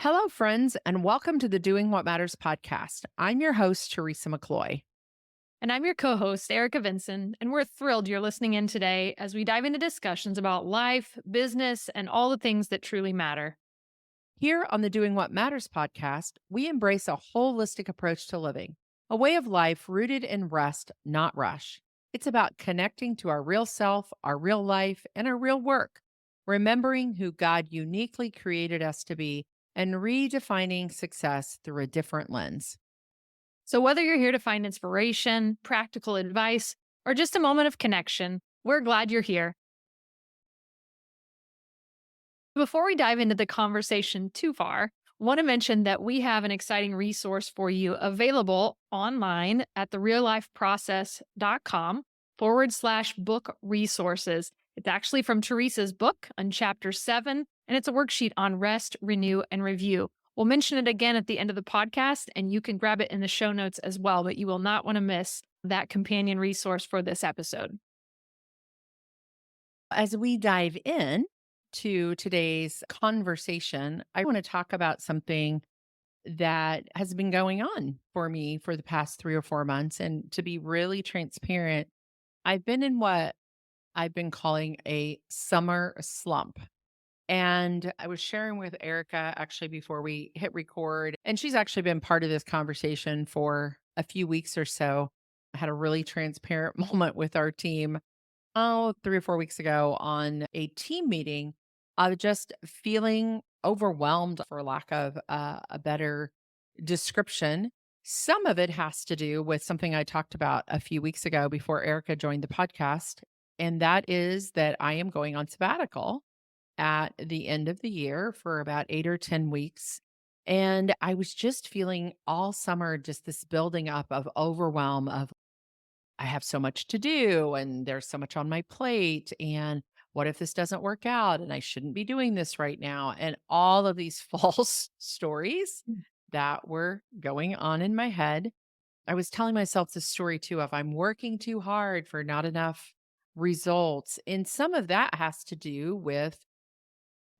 Hello, friends, and welcome to the Doing What Matters podcast. I'm your host, Teresa McCloy. And I'm your co host, Erica Vinson, and we're thrilled you're listening in today as we dive into discussions about life, business, and all the things that truly matter. Here on the Doing What Matters podcast, we embrace a holistic approach to living, a way of life rooted in rest, not rush. It's about connecting to our real self, our real life, and our real work, remembering who God uniquely created us to be, and redefining success through a different lens. So, whether you're here to find inspiration, practical advice, or just a moment of connection, we're glad you're here. Before we dive into the conversation too far, want to mention that we have an exciting resource for you available online at thereallifeprocess.com/book resources. It's actually from Teresa's book on chapter 7, and it's a worksheet on rest, renew, and review. We'll mention it again at the end of the podcast, and you can grab it in the show notes as well, but you will not want to miss that companion resource for this episode. As we dive in to today's conversation, I want to talk about something that has been going on for me for the past 3 or 4 months. And to be really transparent, I've been in what I've been calling a summer slump. And I was sharing with Erica actually before we hit record, and she's actually been part of this conversation for a few weeks or so. I had a really transparent moment with our team 3 or 4 weeks ago on a team meeting of just feeling overwhelmed, for lack of a better description. Some of it has to do with something I talked about a few weeks ago before Erica joined the podcast. And that is that I am going on sabbatical at the end of the year for about 8 or 10 weeks. And I was just feeling all summer just this building up of overwhelm of I have so much to do and there's so much on my plate. And what if this doesn't work out and I shouldn't be doing this right now? And all of these false stories Mm. that were going on in my head. I was telling myself this story too of I'm working too hard for not enough results. And some of that has to do with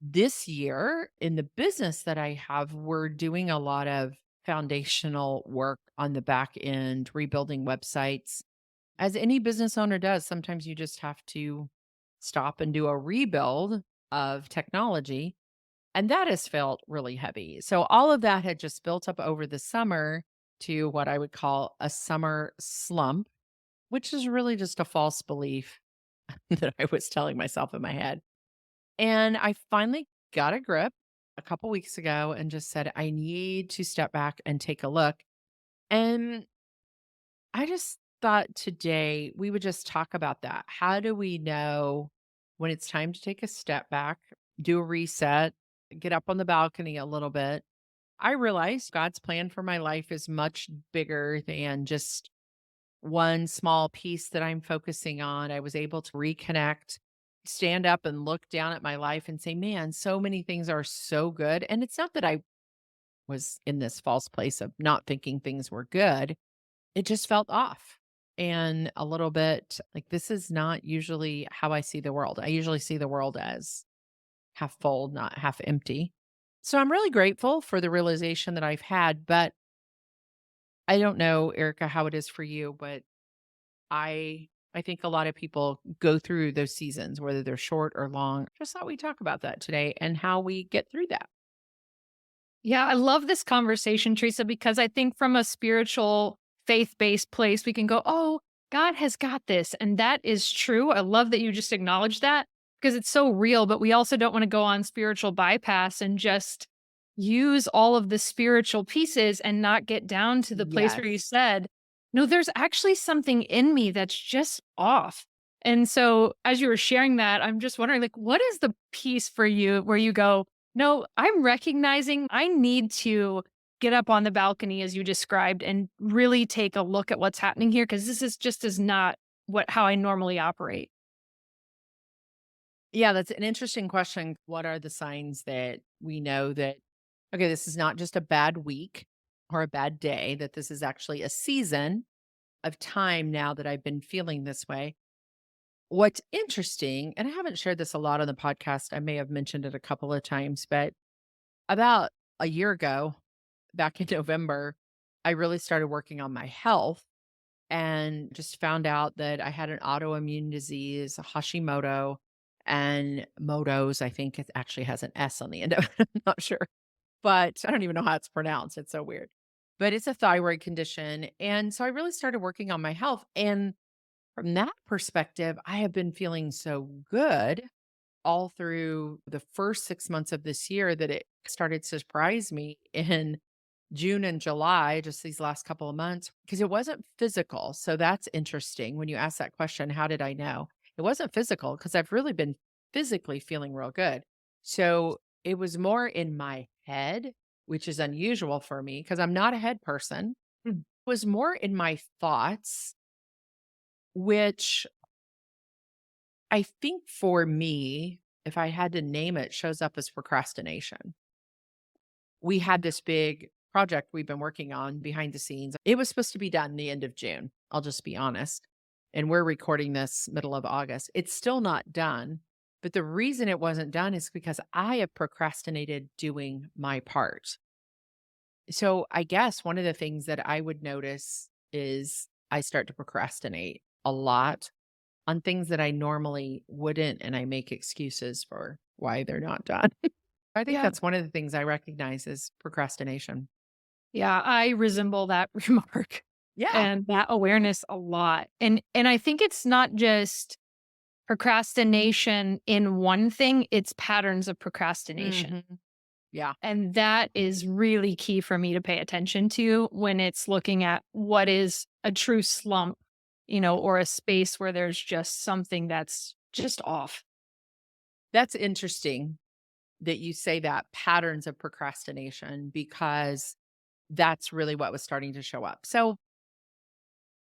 this year in the business that I have, we're doing a lot of foundational work on the back end, rebuilding websites as any business owner does. Sometimes you just have to stop and do a rebuild of technology. And that has felt really heavy. So all of that had just built up over the summer to what I would call a summer slump, which is really just a false belief that I was telling myself in my head. And I finally got a grip a couple weeks ago and just said, I need to step back and take a look. And I just thought today we would just talk about that. How do we know when it's time to take a step back, do a reset, get up on the balcony a little bit? I realize God's plan for my life is much bigger than just one small piece that I'm focusing on. I was able to reconnect, stand up and look down at my life and say, man, so many things are so good. And it's not that I was in this false place of not thinking things were good, it just felt off and a little bit like this is not usually how I see the world. I usually see the world as half full, not half empty. So I'm really grateful for the realization that I've had, but I don't know, Erica, how it is for you, but I think a lot of people go through those seasons, whether they're short or long. Just thought we'd talk about that today and how we get through that. Yeah, I love this conversation, Teresa, because I think from a spiritual, faith based place, we can go, oh, God has got this. And that is true. I love that you just acknowledge that because it's so real. But we also don't want to go on spiritual bypass and just use all of the spiritual pieces and not get down to the place where you Yes. said, no, there's actually something in me that's just off. And so as you were sharing that, I'm just wondering, like, what is the piece for you where you go, no, I'm recognizing I need to get up on the balcony as you described and really take a look at what's happening here because this is just is not what how I normally operate. Yeah, that's an interesting question. What are the signs that we know that, okay, this is not just a bad week or a bad day, that this is actually a season of time now that I've been feeling this way? What's interesting, and I haven't shared this a lot on the podcast, I may have mentioned it a couple of times, but about a year ago, back in November, I really started working on my health and just found out that I had an autoimmune disease, Hashimoto, and Moto's. I think it actually has an S on the end of it. I'm not sure, but I don't even know how it's pronounced. It's so weird. But it's a thyroid condition. And so I really started working on my health. And from that perspective, I have been feeling so good all through the first 6 months of this year that it started to surprise me in June and July, just these last couple of months, because it wasn't physical. So that's interesting. When you ask that question, how did I know? It wasn't physical because I've really been physically feeling real good. So it was more in my head, which is unusual for me because I'm not a head person. It was more in my thoughts, which I think for me, if I had to name it, shows up as procrastination. We had this big project we've been working on behind the scenes. It was supposed to be done the end of June. I'll just be honest. And we're recording this middle of August. It's still not done. But the reason it wasn't done is because I have procrastinated doing my part. So I guess one of the things that I would notice is I start to procrastinate a lot on things that I normally wouldn't, and I make excuses for why they're not done. I think Yeah. that's one of the things I recognize is procrastination. Yeah, I resemble that remark Yeah. and that awareness a lot. And I think it's not just procrastination in one thing, it's patterns of procrastination. Mhm. Yeah. And that is really key for me to pay attention to when it's looking at what is a true slump, or a space where there's just something that's just off. That's interesting that you say that patterns of procrastination because that's really what was starting to show up. So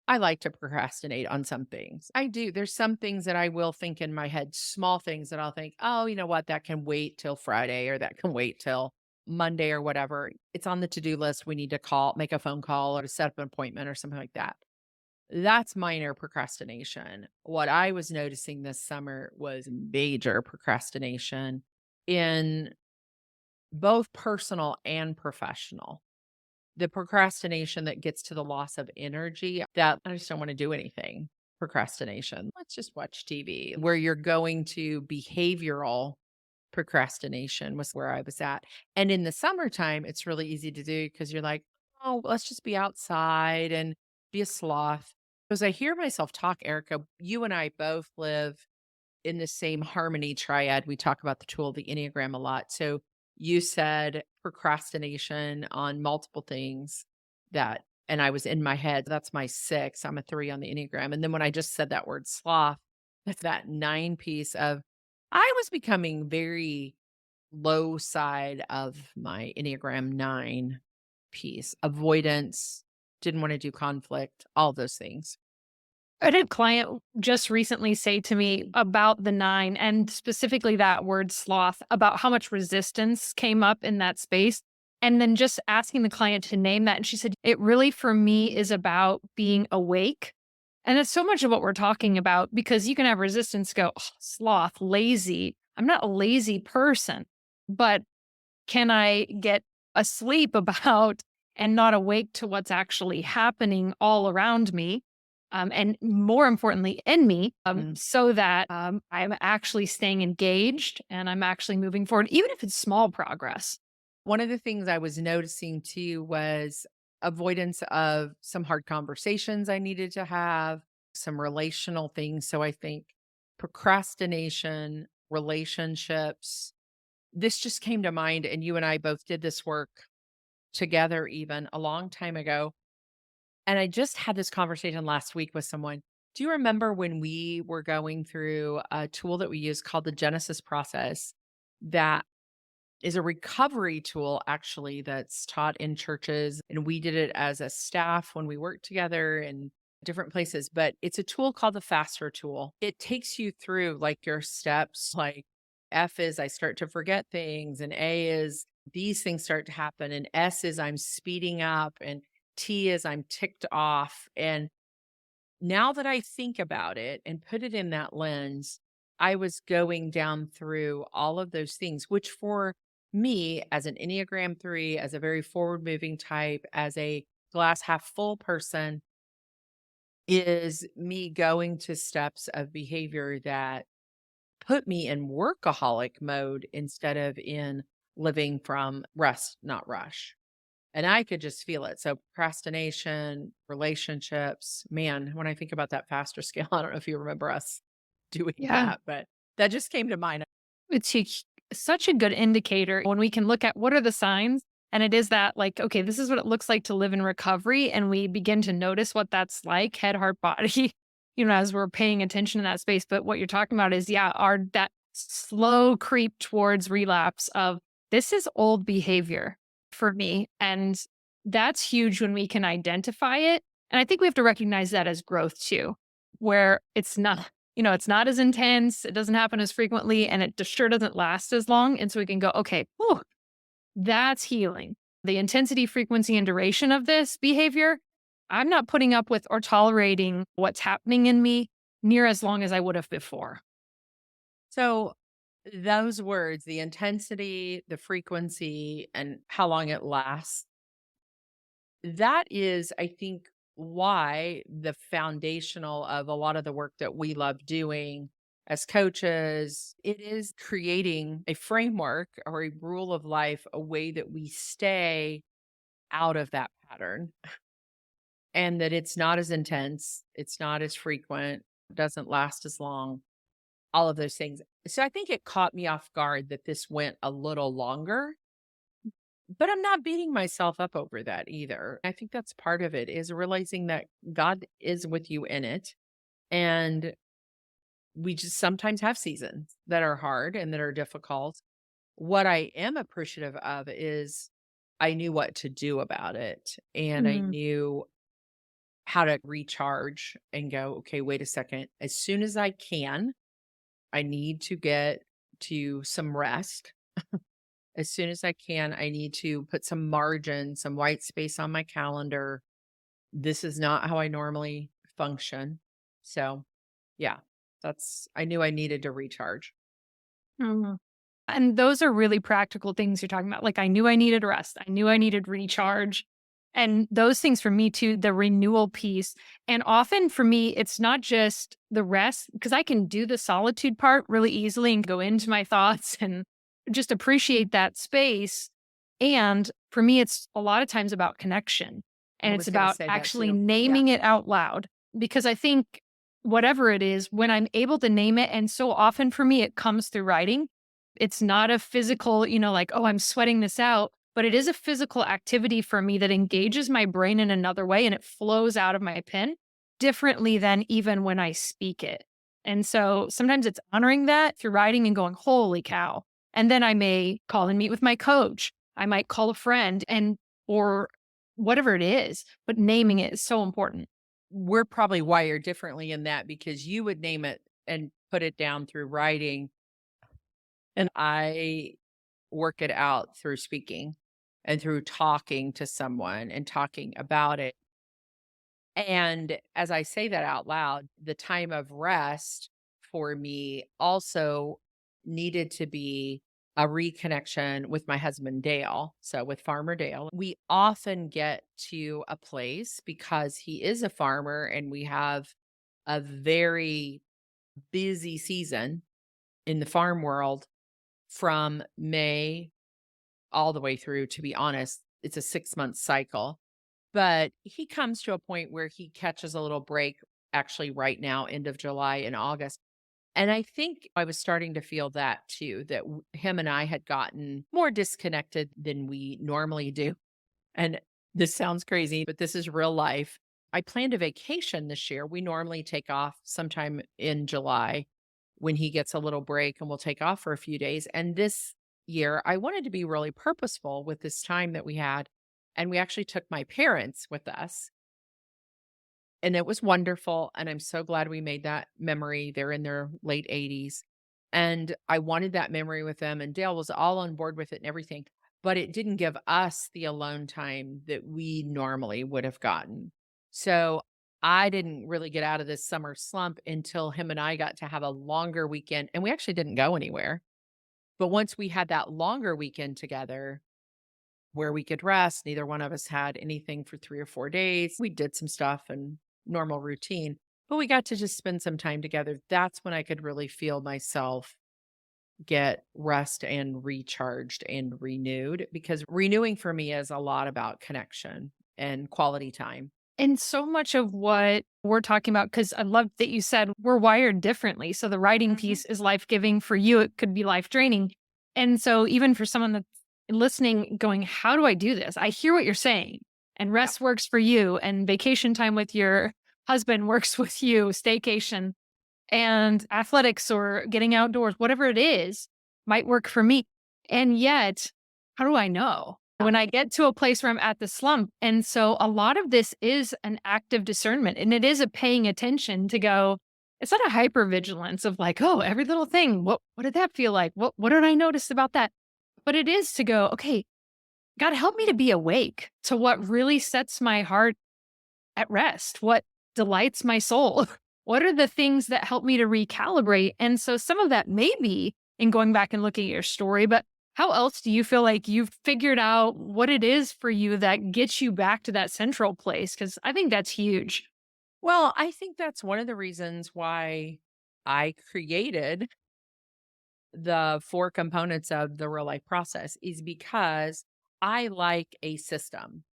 I like to procrastinate on some things. I do. There's some things that I will think in my head, small things that I'll think, oh, you know what? That can wait till Friday or that can wait till Monday or whatever. It's on the to do list. We need to call, make a phone call or to set up an appointment or something like that. That's minor procrastination. What I was noticing this summer was major procrastination in both personal and professional. The procrastination that gets to the loss of energy, that I just don't want to do anything. Procrastination. Let's just watch TV. Where you're going to behavioral procrastination was where I was at. And in the summertime, it's really easy to do because you're like, oh, let's just be outside and be a sloth. Because I hear myself talk, Erica, you and I both live in the same harmony triad. We talk about the tool of the Enneagram a lot. So you said procrastination on multiple things that, and I was in my head, that's my 6. I'm a 3 on the Enneagram. And then when I just said that word sloth, that's that 9 piece of, I was becoming very low side of my Enneagram 9 piece, avoidance, didn't want to do conflict, all those things. I had a client just recently say to me about the 9 and specifically that word sloth, about how much resistance came up in that space. And then just asking the client to name that. And she said, it really for me is about being awake. And that's so much of what we're talking about because you can have resistance go, "Ugh, sloth, lazy. I'm not a lazy person, but can I get asleep about and not awake to what's actually happening all around me? And more importantly, in me, Mm. so that I'm actually staying engaged and I'm actually moving forward, even if it's small progress. One of the things I was noticing too was avoidance of some hard conversations I needed to have, some relational things. So I think procrastination, relationships, this just came to mind. And you and I both did this work together even a long time ago. And I just had this conversation last week with someone. Do you remember when we were going through a tool that we use called the Genesis process that is a recovery tool actually that's taught in churches, and we did it as a staff when we worked together in different places, but it's a tool called the FASTER tool. It takes you through like your steps, like F is I start to forget things, and A is these things start to happen, and S is I'm speeding up, and T is I'm ticked off. And now that I think about it and put it in that lens, I was going down through all of those things, which for me as an Enneagram 3, as a very forward moving type, as a glass half full person, is me going to steps of behavior that put me in workaholic mode instead of in living from rest, not rush. And I could just feel it. So procrastination, relationships, man, when I think about that faster scale, I don't know if you remember us doing Yeah. that, but that just came to mind. It's such a good indicator when we can look at what are the signs. And it is that, like, okay, this is what it looks like to live in recovery. And we begin to notice what that's like, head, heart, body, as we're paying attention in that space. But what you're talking about is, yeah, our that slow creep towards relapse of this is old behavior for me. And that's huge when we can identify it. And I think we have to recognize that as growth too, where it's not as intense, it doesn't happen as frequently, and it sure doesn't last as long. And so we can go, okay, whew, that's healing. The intensity, frequency, and duration of this behavior, I'm not putting up with or tolerating what's happening in me near as long as I would have before. So those words, the intensity, the frequency, and how long it lasts, that is, I think, why the foundational of a lot of the work that we love doing as coaches, it is creating a framework or a rule of life, a way that we stay out of that pattern and that it's not as intense, it's not as frequent, doesn't last as long, all of those things. So I think it caught me off guard that this went a little longer, but I'm not beating myself up over that either. I think that's part of it is realizing that God is with you in it. And we just sometimes have seasons that are hard and that are difficult. What I am appreciative of is I knew what to do about it and I Mm, knew how to recharge and go, okay, wait a second. As soon as I can, I need to get to some rest. As soon as I can, I need to put some margin, some white space on my calendar. This is not how I normally function. So, yeah, I knew I needed to recharge. mhm. And those are really practical things you're talking about. Like, I knew I needed rest. I knew I needed recharge. And those things for me too, the renewal piece. And often for me, it's not just the rest, because I can do the solitude part really easily and go into my thoughts and just appreciate that space. And for me, it's a lot of times about connection and I it's was going to about say that actually too. Yeah. naming it out loud. Because I think whatever it is, when I'm able to name it, and so often for me, it comes through writing. It's not a physical, like, oh, I'm sweating this out, but it is a physical activity for me that engages my brain in another way and it flows out of my pen differently than even when I speak it. And so sometimes it's honoring that through writing and going, holy cow. And then I may call and meet with my coach. I might call a friend or whatever it is, but naming it is so important. We're probably wired differently in that because you would name it and put it down through writing, and I work it out through speaking and through talking to someone and talking about it. And as I say that out loud, the time of rest for me also needed to be a reconnection with my husband, Dale. So, with Farmer Dale, we often get to a place because he is a farmer and we have a very busy season in the farm world from May all the way through, to be honest. It's a 6-month cycle. But he comes to a point where he catches a little break actually right now, end of July and August. And I think I was starting to feel that too, that him and I had gotten more disconnected than we normally do. And this sounds crazy, but this is real life. I planned a vacation this year. We normally take off sometime in July when he gets a little break and we'll take off for a few days. And this year, I wanted to be really purposeful with this time that we had. And we actually took my parents with us. And it was wonderful. And I'm so glad we made that memory. They're in their late 80s. And I wanted that memory with them. And Dale was all on board with it and everything. But it didn't give us the alone time that we normally would have gotten. So I didn't really get out of this summer slump until him and I got to have a longer weekend. And we actually didn't go anywhere. But once we had that longer weekend together where we could rest, neither one of us had anything for 3 or 4 days. We did some stuff and normal routine, but we got to just spend some time together. That's when I could really feel myself get rest and recharged and renewed, because renewing for me is a lot about connection and quality time. And so much of what we're talking about, because I love that you said we're wired differently. So the writing Mhm. piece is life giving. For you, it could be life draining. And so, even for someone that's listening, going, how do I do this? I hear what you're saying. And Yeah. rest works for you, and vacation time with your husband works with you, staycation and athletics or getting outdoors, whatever it is, might work for me. And yet, how do I know? Yeah. When I get to a place where I'm at the slump. And so a lot of this is an active discernment and it is a paying attention to go, it's not a hypervigilance of like, oh, every little thing. What did that feel like? What did I notice about that? But it is to go, okay, God help me to be awake to what really sets my heart at rest? What delights my soul? What are the things that help me to recalibrate? And so some of that may be in going back and looking at your story, but how else do you feel like you've figured out what it is for you that gets you back to that central place? Because I think that's huge. Well, I think that's one of the reasons why I created the 4 components of the real life process, is because I like a system.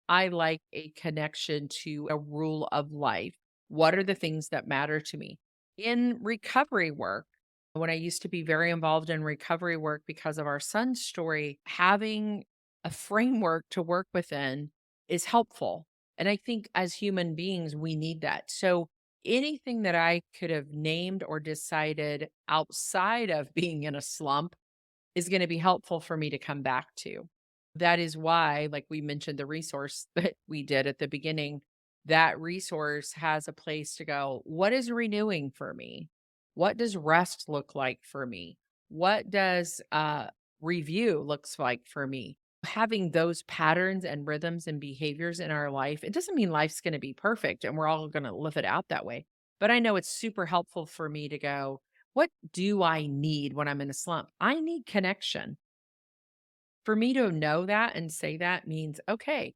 I like a connection to a rule of life. What are the things that matter to me? In recovery work, when I used to be very involved in recovery work because of our son's story, having a framework to work within is helpful. And I think as human beings, we need that. So anything that I could have named or decided outside of being in a slump is gonna be helpful for me to come back to. That is why, like we mentioned, the resource that we did at the beginning, that resource has a place to go. What is renewing for me? What does rest look like for me? What does review looks like for me? Having those patterns and rhythms and behaviors in our life, it doesn't mean life's going to be perfect and we're all going to live it out that way. But I know it's super helpful for me to go, what do I need when I'm in a slump? I need connection. For me to know that and say that means, okay,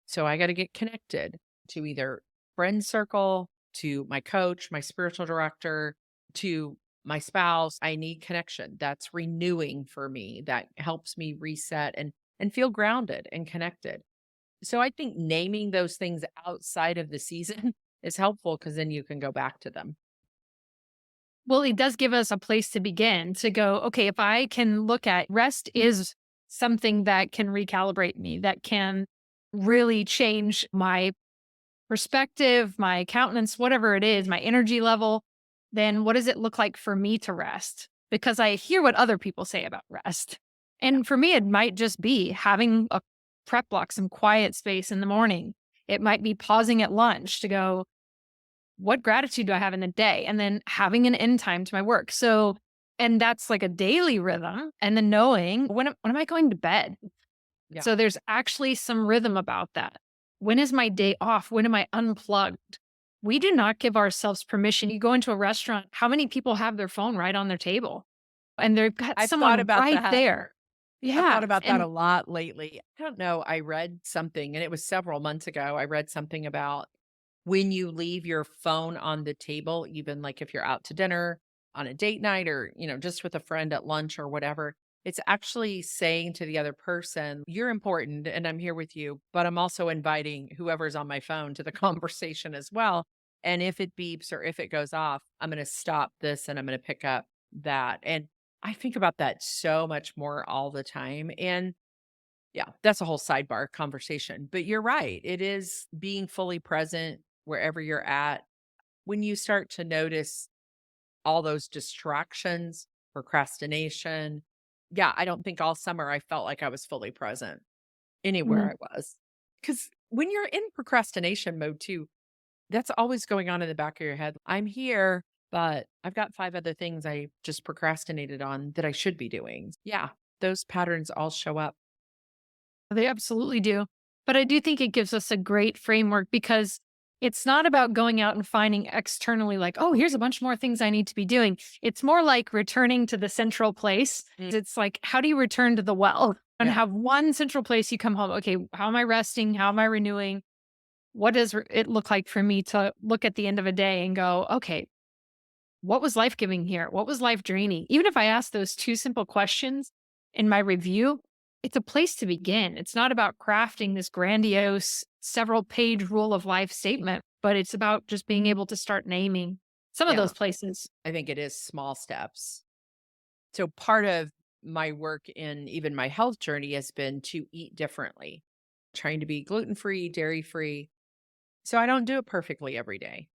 so I got to get connected to either friend circle, to my coach, my spiritual director, to my spouse. I need connection. That's renewing for me. That helps me reset and feel grounded and connected. So I think naming those things outside of the season is helpful, because then you can go back to them. Well, it does give us a place to begin to go, okay, if I can look at rest is something that can recalibrate me, that can really change my perspective, my countenance, whatever it is, my energy level, then what does it look like for me to rest? Because I hear what other people say about rest. Yeah. And for me, it might just be having a prep block, some quiet space in the morning. It might be pausing at lunch to go, what gratitude do I have in the day? And then having an end time to my work. So, and that's like a daily rhythm. And then knowing when am I going to bed? Yeah. So there's actually some rhythm about that. When is my day off? When am I unplugged? We do not give ourselves permission. You go into a restaurant, how many people have their phone right on their table? And they've got I've thought someone about right that. there. I've thought Yeah. about that a And lot lately. I don't know. I read something, and it was several months ago. I read something about when you leave your phone on the table, even like if you're out to dinner on a date night, or, just with a friend at lunch or whatever, it's actually saying to the other person, you're important and I'm here with you, but I'm also inviting whoever's on my phone to the conversation as well. And if it beeps or if it goes off, I'm going to stop this and I'm going to pick up that. And I think about that so much more all the time. And yeah, that's a whole sidebar conversation. But you're right. It is being fully present wherever you're at. When you start to notice all those distractions, procrastination. Yeah, I don't think all summer I felt like I was fully present mhm. anywhere I was. Because when you're in procrastination mode too, that's always going on in the back of your head. I'm here, but I've got 5 other things I just procrastinated on that I should be doing. Yeah, those patterns all show up. They absolutely do. But I do think it gives us a great framework because It's not about going out and finding externally like, "Oh, here's a bunch more things I need to be doing." It's more like returning to the central place. Mm. It's like, how do you return to the well and Yeah. have one central place you come home, "Okay, how am I resting? How am I renewing? What does it look like for me to look at the end of a day and go, okay, what was life giving here? What was life draining?" Even if I ask those two simple questions in my review, it's a place to begin. It's not about crafting this grandiose, several page rule of life statement, but it's about just being able to start naming some of Yeah. those places. I think it is small steps. So part of my work in even my health journey has been to eat differently, trying to be gluten free, dairy free. So I don't do it perfectly every day.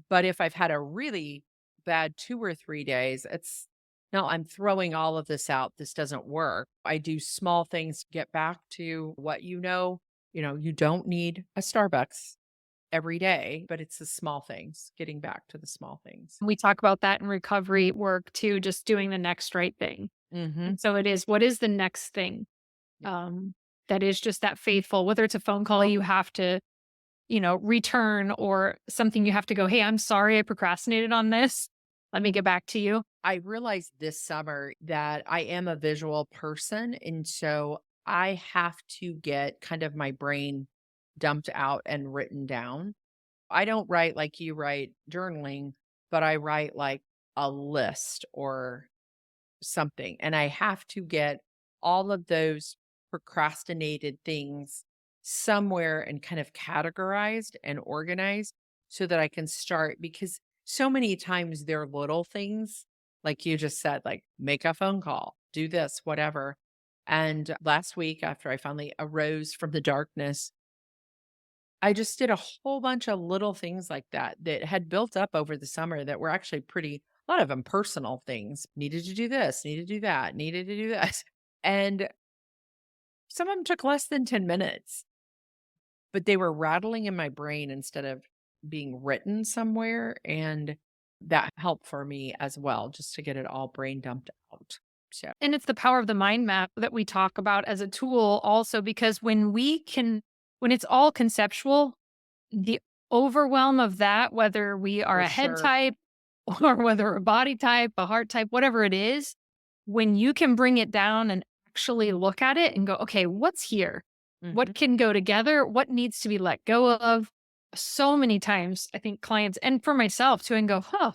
But if I've had a really bad 2 or 3 days, it's no, I'm throwing all of this out. This doesn't work. I do small things to get back to what you know. You don't need a Starbucks every day, but it's the small things, getting back to the small things. We talk about that in recovery work too, just doing the next right thing. Mhm. And so it is, what is the next thing? Yeah. Um, that is just that faithful, whether it's a phone call you have to return or something you have to go, "Hey, I'm sorry I procrastinated on this. Let me get back to you." I realized this summer that I am a visual person, and so I have to get kind of my brain dumped out and written down. I don't write like you write journaling, but I write like a list or something. And I have to get all of those procrastinated things somewhere and kind of categorized and organized so that I can start because so many times they're little things, like you just said, like make a phone call, do this, whatever. And last week, after I finally arose from the darkness, I just did a whole bunch of little things like that that had built up over the summer that were actually pretty a lot of them personal things. Needed to do this, needed to do that, needed to do this. And some of them took less than 10 minutes, but they were rattling in my brain instead of being written somewhere. And that helped for me as well, just to get it all brain dumped out. So, And it's the power of the mind map that we talk about as a tool also, because when it's all conceptual, the overwhelm of that, whether we are for a head sure. type or whether a body type, a heart type, whatever it is, when you can bring it down and actually look at it and go, okay, what's here? Hmm. What can go together? What needs to be let go of? So many times, I think clients, and for myself too, and go, huh,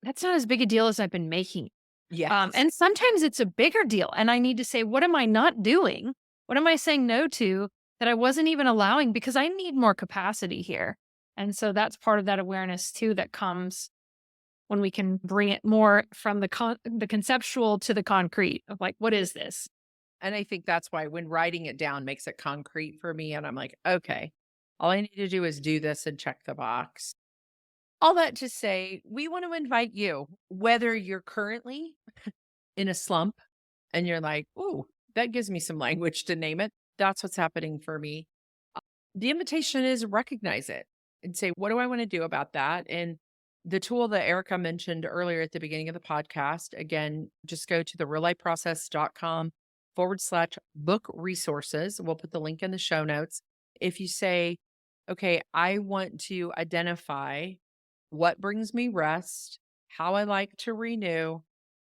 that's not as big a deal as I've been making. Yes. And sometimes it's a bigger deal. And I need to say, what am I not doing? What am I saying no to that I wasn't even allowing because I need more capacity here? And so that's part of that awareness too that comes when we can bring it more from the conceptual to the concrete of like, what is this? And I think that's why when writing it down makes it concrete for me. And I'm like, okay, all I need to do is do this and check the box. All that to say, we want to invite you, whether you're currently in a slump and you're like, ooh, that gives me some language to name it. That's what's happening for me. The invitation is recognize it and say, what do I want to do about that? And the tool that Erica mentioned earlier at the beginning of the podcast, again, just go to the reallifeprocess.com/book resources. We'll put the link in the show notes. If you say, okay, I want to identify what brings me rest, how I like to renew,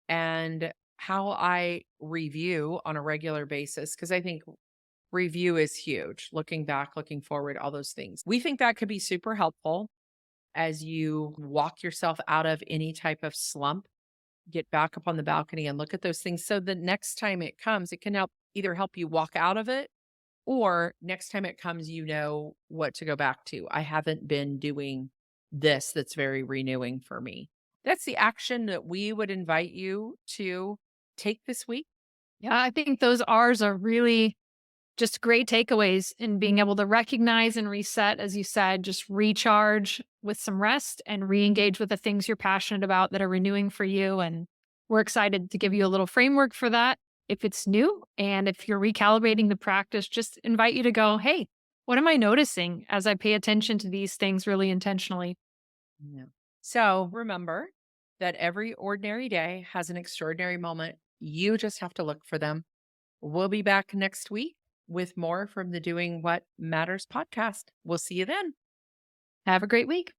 and how I review on a regular basis. Because I think review is huge. Looking back, looking forward, all those things. We think that could be super helpful as you walk yourself out of any type of slump. Get back up on the balcony and look at those things. So the next time it comes, it can help you walk out of it, or next time it comes, you know what to go back to. I haven't been doing this that's very renewing for me. That's the action that we would invite you to take this week. Yeah, I think those R's are really just great takeaways in being able to recognize and reset, as you said, just recharge with some rest and re engage with the things you're passionate about that are renewing for you. And we're excited to give you a little framework for that if it's new. And if you're recalibrating the practice, just invite you to go, hey, what am I noticing as I pay attention to these things really intentionally? Yeah. So remember that every ordinary day has an extraordinary moment. You just have to look for them. We'll be back next week with more from the Doing What Matters podcast. We'll see you then. Have a great week.